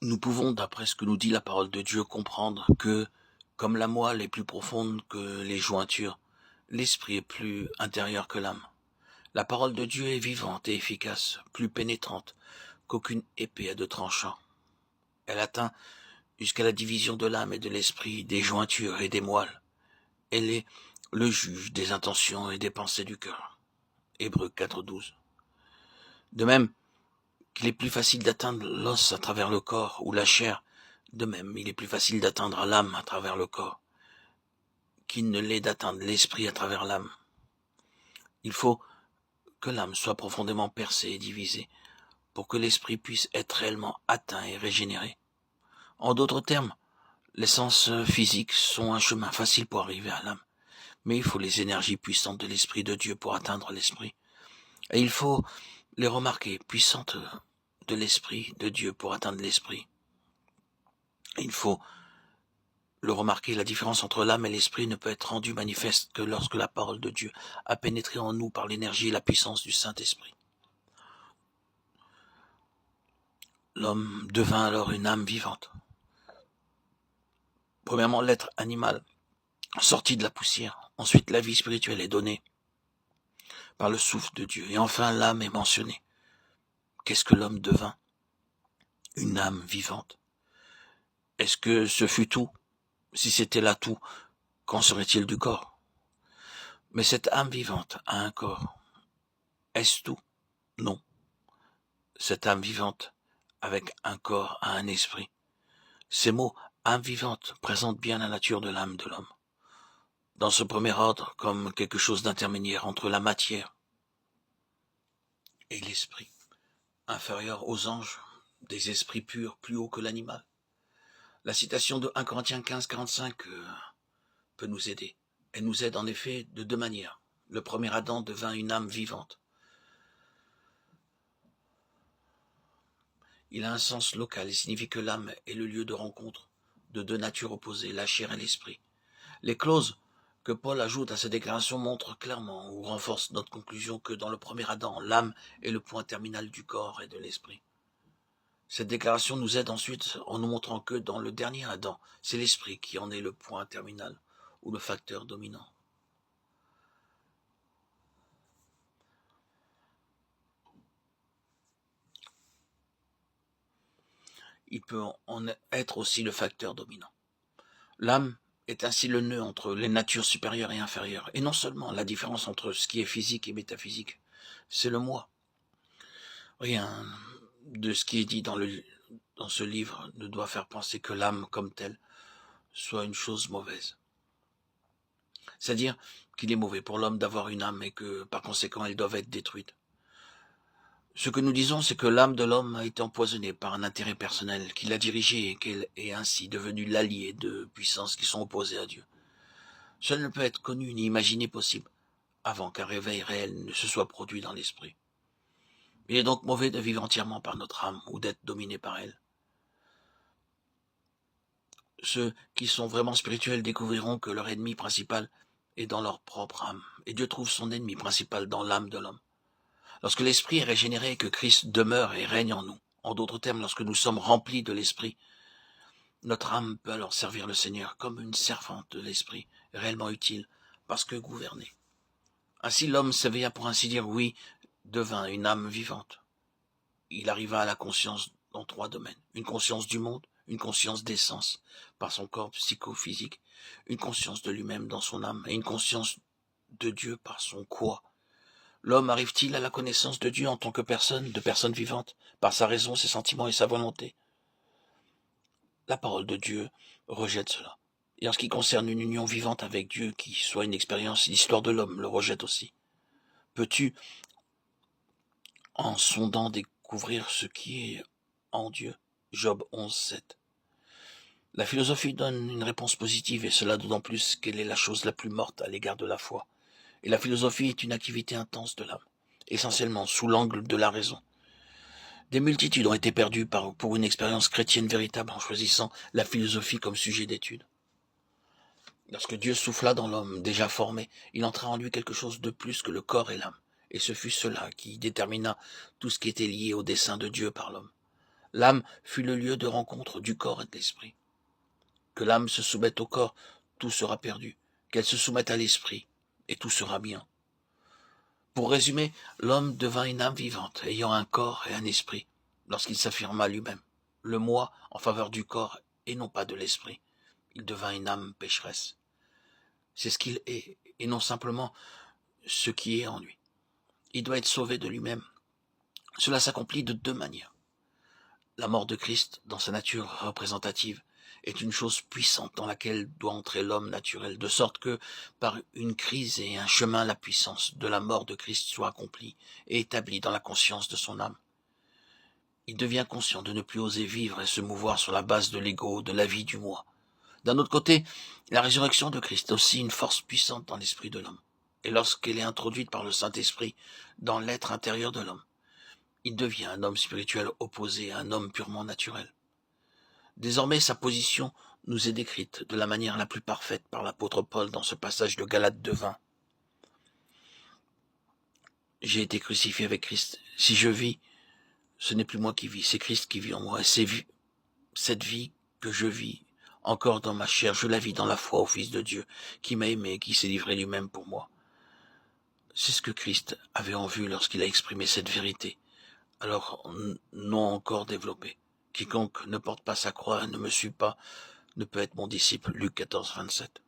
Nous pouvons, d'après ce que nous dit la parole de Dieu, comprendre que, comme la moelle est plus profonde que les jointures, l'esprit est plus intérieur que l'âme. La parole de Dieu est vivante et efficace, plus pénétrante qu'aucune épée à deux tranchants. Elle atteint jusqu'à la division de l'âme et de l'esprit, des jointures et des moelles. Elle est le juge des intentions et des pensées du cœur. Hébreux 4:12. De même qu'il est plus facile d'atteindre l'os à travers le corps ou la chair, de même il est plus facile d'atteindre l'âme à travers le corps qu'il ne l'est d'atteindre l'esprit à travers l'âme. Il faut que l'âme soit profondément percée et divisée pour que l'esprit puisse être réellement atteint et régénéré. En d'autres termes, les sens physiques sont un chemin facile pour arriver à l'âme, mais il faut les énergies puissantes de l'Esprit de Dieu pour atteindre l'Esprit. Et il faut les remarquer puissantes de l'Esprit de Dieu pour atteindre l'Esprit. Il faut le remarquer, la différence entre l'âme et l'Esprit ne peut être rendue manifeste que lorsque la parole de Dieu a pénétré en nous par l'énergie et la puissance du Saint-Esprit. L'homme devint alors une âme vivante. Premièrement, l'être animal, sorti de la poussière. Ensuite, la vie spirituelle est donnée par le souffle de Dieu. Et enfin, l'âme est mentionnée. Qu'est-ce que l'homme devint? Une âme vivante. Est-ce que ce fut tout? Si c'était là tout, qu'en serait-il du corps? Mais cette âme vivante a un corps. Est-ce tout? Non. Cette âme vivante, avec un corps, a un esprit. Ces mots, âme vivante, présentent bien la nature de l'âme de l'homme. Dans ce premier ordre, comme quelque chose d'intermédiaire entre la matière et l'esprit, inférieur aux anges, des esprits purs plus hauts que l'animal. La citation de 1 Corinthiens 15:45 peut nous aider. Elle nous aide en effet de deux manières. Le premier Adam devint une âme vivante. Il a un sens local et signifie que l'âme est le lieu de rencontre de deux natures opposées, la chair et l'esprit. Les clauses que Paul ajoute à ces déclarations montrent clairement ou renforcent notre conclusion que dans le premier Adam, l'âme est le point terminal du corps et de l'esprit. Cette déclaration nous aide ensuite en nous montrant que dans le dernier Adam, c'est l'esprit qui en est le point terminal ou le facteur dominant. Il peut en être aussi le facteur dominant. L'âme est ainsi le nœud entre les natures supérieures et inférieures, et non seulement la différence entre ce qui est physique et métaphysique, c'est le moi. Rien de ce qui est dit dans ce livre ne doit faire penser que l'âme comme telle soit une chose mauvaise. C'est-à-dire qu'il est mauvais pour l'homme d'avoir une âme et que par conséquent elle doit être détruite. Ce que nous disons, c'est que l'âme de l'homme a été empoisonnée par un intérêt personnel qui l'a dirigée et qu'elle est ainsi devenue l'allié de puissances qui sont opposées à Dieu. Cela ne peut être connu ni imaginé possible avant qu'un réveil réel ne se soit produit dans l'esprit. Il est donc mauvais de vivre entièrement par notre âme ou d'être dominé par elle. Ceux qui sont vraiment spirituels découvriront que leur ennemi principal est dans leur propre âme, et Dieu trouve son ennemi principal dans l'âme de l'homme. Lorsque l'esprit est régénéré et que Christ demeure et règne en nous, en d'autres termes, lorsque nous sommes remplis de l'esprit, notre âme peut alors servir le Seigneur comme une servante de l'esprit, réellement utile, parce que gouvernée. Ainsi l'homme s'éveilla pour ainsi dire, oui, devint une âme vivante. Il arriva à la conscience dans trois domaines. Une conscience du monde, une conscience des sens, par son corps psychophysique, une conscience de lui-même dans son âme, et une conscience de Dieu par son quoi. L'homme arrive-t-il à la connaissance de Dieu en tant que personne, de personne vivante, par sa raison, ses sentiments et sa volonté? La parole de Dieu rejette cela. Et en ce qui concerne une union vivante avec Dieu, qui soit une expérience, l'histoire de l'homme le rejette aussi. Peux-tu, en sondant, découvrir ce qui est en Dieu? Job 11:7. La philosophie donne une réponse positive, et cela d'autant plus qu'elle est la chose la plus morte à l'égard de la foi. Et la philosophie est une activité intense de l'âme, essentiellement sous l'angle de la raison. Des multitudes ont été perdues pour une expérience chrétienne véritable en choisissant la philosophie comme sujet d'étude. Lorsque Dieu souffla dans l'homme déjà formé, il entra en lui quelque chose de plus que le corps et l'âme, et ce fut cela qui détermina tout ce qui était lié au dessein de Dieu par l'homme. L'âme fut le lieu de rencontre du corps et de l'esprit. Que l'âme se soumette au corps, tout sera perdu. Qu'elle se soumette à l'esprit, et tout sera bien. Pour résumer, l'homme devint une âme vivante, ayant un corps et un esprit, lorsqu'il s'affirma lui-même, le moi en faveur du corps et non pas de l'esprit. Il devint une âme pécheresse. C'est ce qu'il est, et non simplement ce qui est en lui. Il doit être sauvé de lui-même. Cela s'accomplit de deux manières. La mort de Christ, dans sa nature représentative, est une chose puissante dans laquelle doit entrer l'homme naturel, de sorte que, par une crise et un chemin, la puissance de la mort de Christ soit accomplie et établie dans la conscience de son âme. Il devient conscient de ne plus oser vivre et se mouvoir sur la base de l'ego, de la vie du moi. D'un autre côté, la résurrection de Christ est aussi une force puissante dans l'esprit de l'homme. Et lorsqu'elle est introduite par le Saint-Esprit dans l'être intérieur de l'homme, il devient un homme spirituel opposé à un homme purement naturel. Désormais, sa position nous est décrite de la manière la plus parfaite par l'apôtre Paul dans ce passage de Galates 2:20. J'ai été crucifié avec Christ. Si je vis, ce n'est plus moi qui vis, c'est Christ qui vit en moi. Et cette vie que je vis encore dans ma chair, je la vis dans la foi au Fils de Dieu, qui m'a aimé et qui s'est livré lui-même pour moi. C'est ce que Christ avait en vue lorsqu'il a exprimé cette vérité, alors non encore développée. Quiconque ne porte pas sa croix et ne me suit pas ne peut être mon disciple. Luc 14:27.